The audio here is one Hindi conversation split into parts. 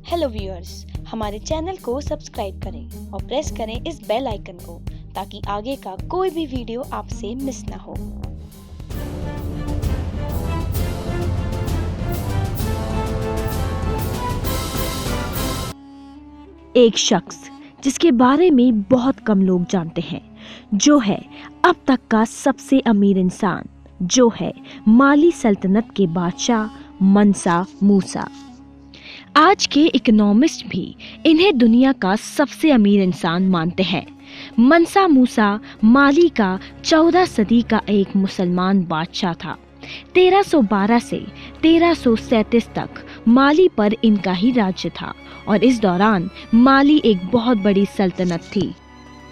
हेलो व्यूअर्स, हमारे चैनल को सब्सक्राइब करें और प्रेस करें इस बेल आइकन को ताकि आगे का कोई भी वीडियो आपसे मिस ना हो। एक शख्स जिसके बारे में बहुत कम लोग जानते हैं, जो है अब तक का सबसे अमीर इंसान, जो है माली सल्तनत के बादशाह मंसा मूसा। आज के इकोनॉमिस्ट भी इन्हें दुनिया का सबसे अमीर इंसान मानते हैं। मंसा मूसा माली का 14 सदी का एक मुसलमान बादशाह था। 1312 से 1337 तक माली पर इनका ही राज्य था और इस दौरान माली एक बहुत बड़ी सल्तनत थी।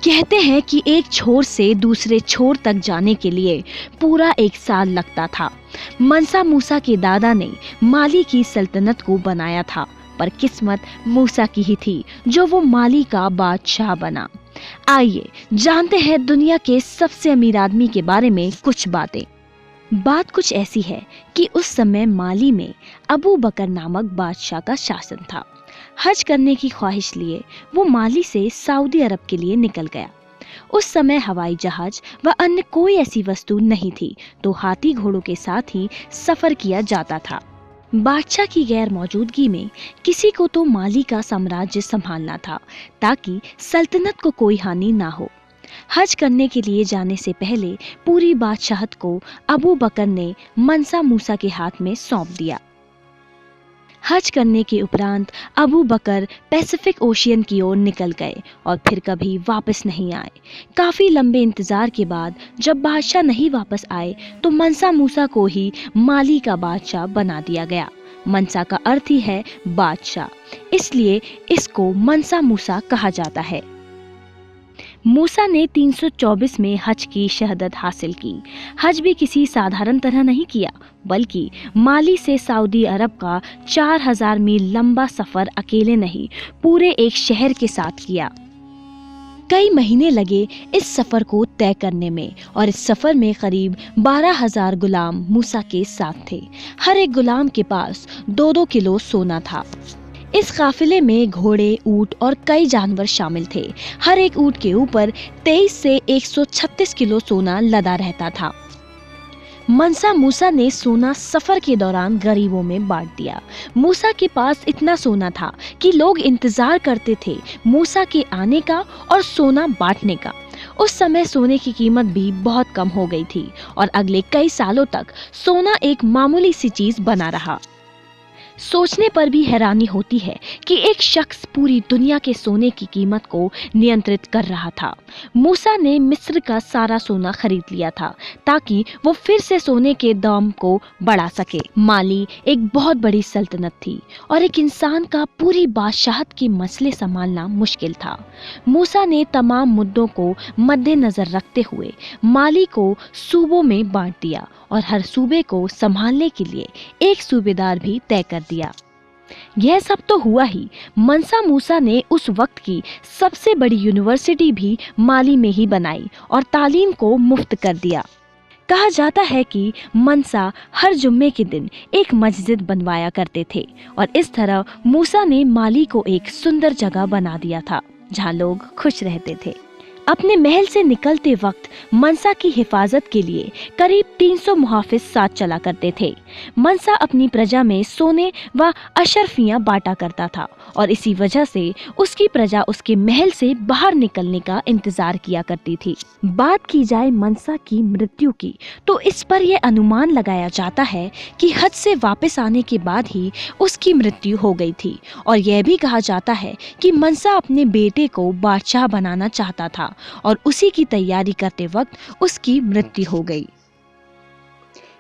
कहते हैं कि एक छोर से दूसरे छोर तक जाने के लिए पूरा एक साल लगता था। मंसा मूसा के दादा ने माली की सल्तनत को बनाया था, पर किस्मत मूसा की ही थी जो वो माली का बादशाह बना। आइए जानते हैं दुनिया के सबसे अमीर आदमी के बारे में कुछ बातें। बात कुछ ऐसी है कि उस समय माली में अबू बकर नामक बादशाह का शासन था। हज करने की ख्वाहिश लिए वो माली से सऊदी अरब के लिए निकल गया। उस समय हवाई जहाज व अन्य कोई ऐसी वस्तु नहीं थी, तो हाथी घोड़ों के साथ ही सफर किया जाता था। बादशाह की गैर मौजूदगी में किसी को तो माली का साम्राज्य संभालना था ताकि सल्तनत को कोई हानि ना हो। हज करने के लिए जाने से पहले पूरी बादशाहत को अबू बकर ने मंसा मूसा के हाथ में सौंप दिया। हज करने के उपरांत अबू बकर पैसिफिक ओशियन की ओर निकल गए और फिर कभी वापस नहीं आए। काफी लंबे इंतजार के बाद जब बादशाह नहीं वापस आए तो मंसा मूसा को ही माली का बादशाह बना दिया गया। मंसा का अर्थ ही है बादशाह, इसलिए इसको मंसा मूसा कहा जाता है। मूसा ने 324 में हज की शहादत हासिल की। हज भी किसी साधारण तरह नहीं किया, बल्कि माली से सऊदी अरब का 4000 मील लंबा सफर अकेले नहीं, पूरे एक शहर के साथ किया। कई महीने लगे इस सफर को तय करने में और इस सफर में करीब 12,000 गुलाम मूसा के साथ थे। हर एक गुलाम के पास 2-2 किलो सोना था। इस काफिले में घोड़े, ऊंट और कई जानवर शामिल थे। हर एक ऊंट के ऊपर 23 से 136 किलो सोना लदा रहता था। मंसा मूसा ने सोना सफर के दौरान गरीबों में बांट दिया। मूसा के पास इतना सोना था कि लोग इंतजार करते थे मूसा के आने का और सोना बांटने का। उस समय सोने की कीमत भी बहुत कम हो गई थी और अगले कई सालों तक सोना एक मामूली सी चीज बना रहा। सोचने पर भी हैरानी होती है कि एक शख्स पूरी दुनिया के सोने की कीमत को नियंत्रित कर रहा था। मूसा ने मिस्र का सारा सोना खरीद लिया था ताकि वो फिर से सोने के दाम को बढ़ा सके। माली एक बहुत बड़ी सल्तनत थी और एक इंसान का पूरी बादशाहत के मसले संभालना मुश्किल था। मूसा ने तमाम मुद्दों को मद्देनजर रखते हुए माली को सूबों में बांट दिया और हर सूबे को संभालने के लिए एक सूबेदार भी तय कर दिया। यह सब तो हुआ ही, मंसा मूसा ने उस वक्त की सबसे बड़ी यूनिवर्सिटी भी माली में ही बनाई और तालीम को मुफ्त कर दिया। कहा जाता है कि मंसा हर जुम्मे के दिन एक मस्जिद बनवाया करते थे और इस तरह मूसा ने माली को एक सुंदर जगह बना दिया था जहां लोग खुश रहते थे। अपने महल से निकलते वक्त मंसा की हिफाजत के लिए करीब 300 मुहाफिज साथ चला करते थे। मंसा अपनी प्रजा में सोने व अशरफियां बांटा करता था और इसी वजह से उसकी प्रजा उसके महल से बाहर निकलने का इंतजार किया करती थी। बात की जाए मंसा की मृत्यु की तो इस पर यह अनुमान लगाया जाता है कि हज से वापस आने के बाद ही उसकी मृत्यु हो गई थी और यह भी कहा जाता है कि मंसा अपने बेटे को बादशाह बनाना चाहता था और उसी की तैयारी करते वक्त उसकी मृत्यु हो गई।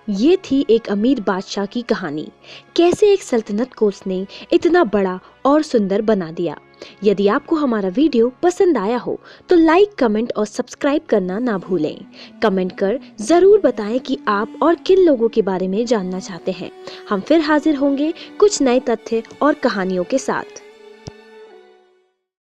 ये थी एक अमीर बादशाह की कहानी, कैसे एक सल्तनत को उसने इतना बड़ा और सुंदर बना दिया। यदि आपको हमारा वीडियो पसंद आया हो तो लाइक, कमेंट और सब्सक्राइब करना ना भूलें। कमेंट कर जरूर बताएं कि आप और किन लोगों के बारे में जानना चाहते हैं। हम फिर हाजिर होंगे कुछ नए तथ्य और कहानियों के साथ।